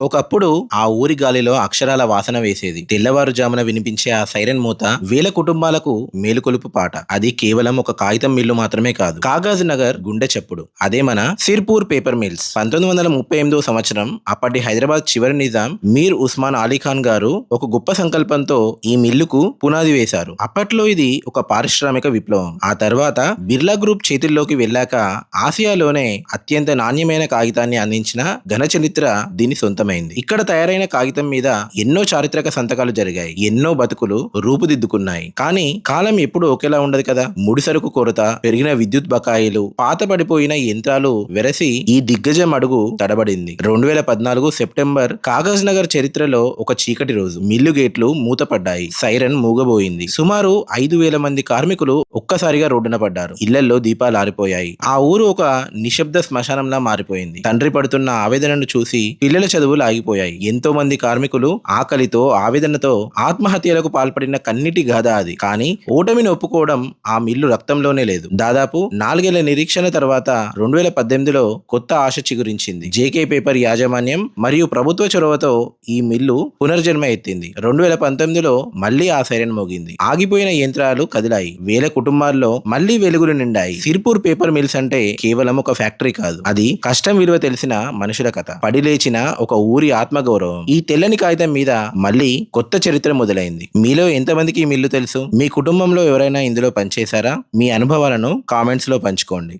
ఒకప్పుడు ఆ ఊరి గాలిలో అక్షరాల వాసన వేసేది. తెల్లవారుజామున వినిపించే ఆ సైరన్ మూత వేల కుటుంబాలకు మేలుకొలుపు పాట. అది కేవలం ఒక కాగితం మిల్లు మాత్రమే కాదు, కాగజ్ నగర్ గుండె చప్పుడు. అదే మన సిర్పూర్ పేపర్ మిల్స్. 1938 సంవత్సరం అప్పటి హైదరాబాద్ చివరి నిజాం మీర్ ఉస్మాన్ అలీ ఖాన్ గారు ఒక గొప్ప సంకల్పంతో ఈ మిల్లుకు పునాది వేశారు. అప్పట్లో ఇది ఒక పారిశ్రామిక విప్లవం. ఆ తర్వాత బిర్లా గ్రూప్ చేతుల్లోకి వెళ్ళాక ఆసియాలోనే అత్యంత నాణ్యమైన కాగితాన్ని అందించిన ఘన చరిత్ర దీని సొంతమైంది. ఇక్కడ తయారైన కాగితం మీద ఎన్నో చారిత్రక సంతకాలు జరిగాయి, ఎన్నో బతుకులు రూపుదిద్దుకున్నాయి. కానీ కాలం ఎప్పుడు ఒకేలా ఉండదు కదా. ముడిసరుకు కొరత, పెరిగిన విద్యుత్ బకాయిలు, పాత పడిపోయిన యంత్రాలు వెరసి ఈ దిగ్గజం అడుగు తడబడింది. 2014 సెప్టెంబర్ కాగజ్ నగర్ చరిత్రలో ఒక చీకటి రోజు. మిల్లు గేట్లు మూతపడ్డాయి, సైరన్ మూగబోయింది. సుమారు 5,000 మంది కార్మికులు ఒక్కసారిగా రోడ్డున పడ్డారు. ఇళ్లలో దీపాలు ఆరిపోయాయి. ఆ ఊరు ఒక నిశ్శబ్ద శ్మశానంలా మారిపోయింది. తండ్రి పడుతున్న ఆవేదనను చూసి పిల్లల చదువులు ఆగిపోయాయి. ఎంతో మంది కార్మికులు ఆకలితో, ఆవేదనతో ఆత్మహత్యలకు పాల్పడిన కన్నిటి గాథ అది. కానీ ఓటమిని ఒప్పుకోవడం ఆ మిల్లు రక్తంలోనే లేదు. దాదాపు 4 ఏళ్ల నిరీక్షణ తర్వాత 2018లో కొత్త ఆశ చిగురించింది. జేకే పేపర్ యాజమాన్యం మరియు ప్రభుత్వ చొరవతో ఈ మిల్లు పునర్జన్మ ఎత్తింది. 2019లో మళ్లీ ఆ సైరన్ మోగింది. ఆగిపోయిన యంత్రాలు కదిలాయి. వేల కుటుంబాల్లో మళ్లీ వెలుగులు నిండాయి. సిర్పూర్ పేపర్ మిల్స్ అంటే కేవలం ఒక ఫ్యాక్టరీ కాదు, అది కష్టం విలువ తెలిసిన మనుషుల కథ, పడిలేచిన ఒక ఊరి ఆత్మగౌరవం. ఈ తెల్లని కాగితం మీద మళ్ళీ కొత్త చరిత్ర మొదలైంది. మీలో ఎంతమందికి ఈ మిల్లు తెలుసు? మీ కుటుంబంలో ఎవరైనా ఇందులో పనిచేశారా? మీ అనుభవాలను కామెంట్స్ లో పంచుకోండి.